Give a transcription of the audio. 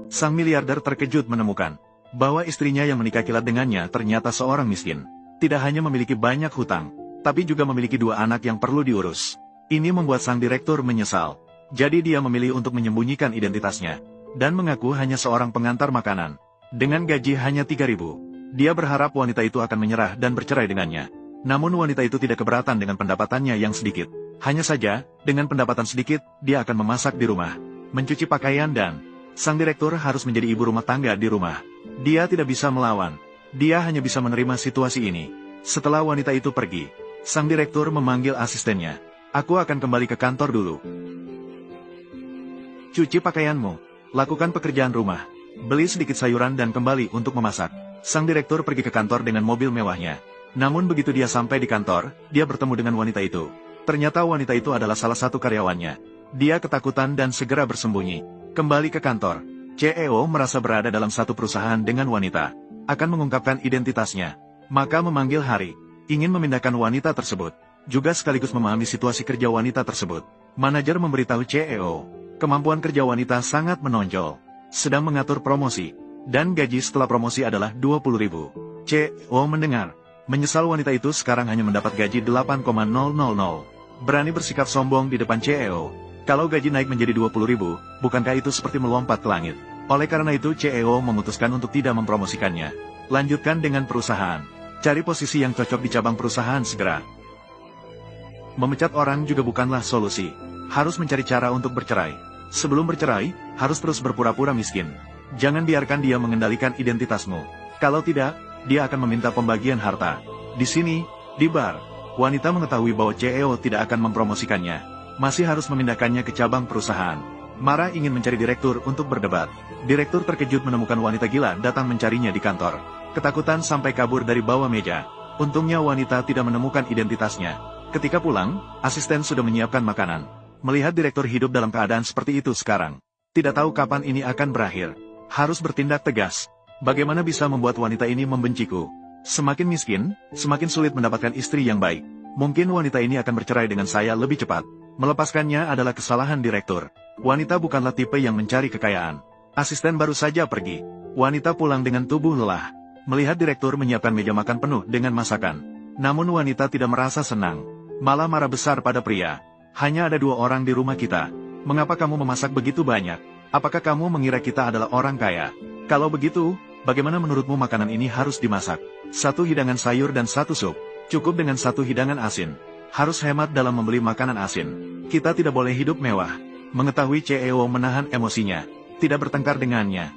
Sang miliarder terkejut menemukan bahwa istrinya yang menikah kilat dengannya ternyata seorang miskin. Tidak hanya memiliki banyak hutang, tapi juga memiliki 2 anak yang perlu diurus. Ini membuat sang direktur menyesal. Jadi dia memilih untuk menyembunyikan identitasnya dan mengaku hanya seorang pengantar makanan. Dengan gaji hanya 3.000, dia berharap wanita itu akan menyerah dan bercerai dengannya. Namun wanita itu tidak keberatan dengan pendapatannya yang sedikit. Hanya saja, dengan pendapatan sedikit, dia akan memasak di rumah, mencuci pakaian dan sang direktur harus menjadi ibu rumah tangga di rumah. Dia tidak bisa melawan. Dia hanya bisa menerima situasi ini. Setelah wanita itu pergi, sang direktur memanggil asistennya. Aku akan kembali ke kantor dulu. Cuci pakaianmu, lakukan pekerjaan rumah, beli sedikit sayuran dan kembali untuk memasak. Sang direktur pergi ke kantor dengan mobil mewahnya. Namun begitu dia sampai di kantor, dia bertemu dengan wanita itu. Ternyata wanita itu adalah salah satu karyawannya. Dia ketakutan dan segera bersembunyi. Kembali ke kantor, CEO merasa berada dalam satu perusahaan dengan wanita. Akan mengungkapkan identitasnya. Maka memanggil Hari. Ingin memindahkan wanita tersebut. Juga sekaligus memahami situasi kerja wanita tersebut. Manajer memberitahu CEO. Kemampuan kerja wanita sangat menonjol. Sedang mengatur promosi. Dan gaji setelah promosi adalah 20.000. CEO mendengar. Menyesal wanita itu sekarang hanya mendapat gaji 8,000. Berani bersikap sombong di depan CEO. Kalau gaji naik menjadi 20.000, bukankah itu seperti melompat ke langit? Oleh karena itu CEO memutuskan untuk tidak mempromosikannya. Lanjutkan dengan perusahaan. Cari posisi yang cocok di cabang perusahaan segera. Memecat orang juga bukanlah solusi. Harus mencari cara untuk bercerai. Sebelum bercerai, harus terus berpura-pura miskin. Jangan biarkan dia mengendalikan identitasmu. Kalau tidak, dia akan meminta pembagian harta. Di sini, di bar, wanita mengetahui bahwa CEO tidak akan mempromosikannya. Masih harus memindahkannya ke cabang perusahaan. Mara ingin mencari direktur untuk berdebat. Direktur terkejut menemukan wanita gila datang mencarinya di kantor. Ketakutan sampai kabur dari bawah meja. Untungnya wanita tidak menemukan identitasnya. Ketika pulang, asisten sudah menyiapkan makanan. Melihat direktur hidup dalam keadaan seperti itu sekarang. Tidak tahu kapan ini akan berakhir. Harus bertindak tegas. Bagaimana bisa membuat wanita ini membenciku? Semakin miskin, semakin sulit mendapatkan istri yang baik. Mungkin wanita ini akan bercerai dengan saya lebih cepat. Melepaskannya adalah kesalahan direktur. Wanita bukanlah tipe yang mencari kekayaan. Asisten baru saja pergi. Wanita pulang dengan tubuh lelah. Melihat direktur menyiapkan meja makan penuh dengan masakan. Namun wanita tidak merasa senang. Malah marah besar pada pria. Hanya ada 2 orang di rumah kita. Mengapa kamu memasak begitu banyak? Apakah kamu mengira kita adalah orang kaya? Kalau begitu, bagaimana menurutmu makanan ini harus dimasak? 1 hidangan sayur dan 1 sup. Cukup dengan 1 hidangan asin. Harus hemat dalam membeli makanan asin. Kita tidak boleh hidup mewah. Mengetahui CEO menahan emosinya. Tidak bertengkar dengannya.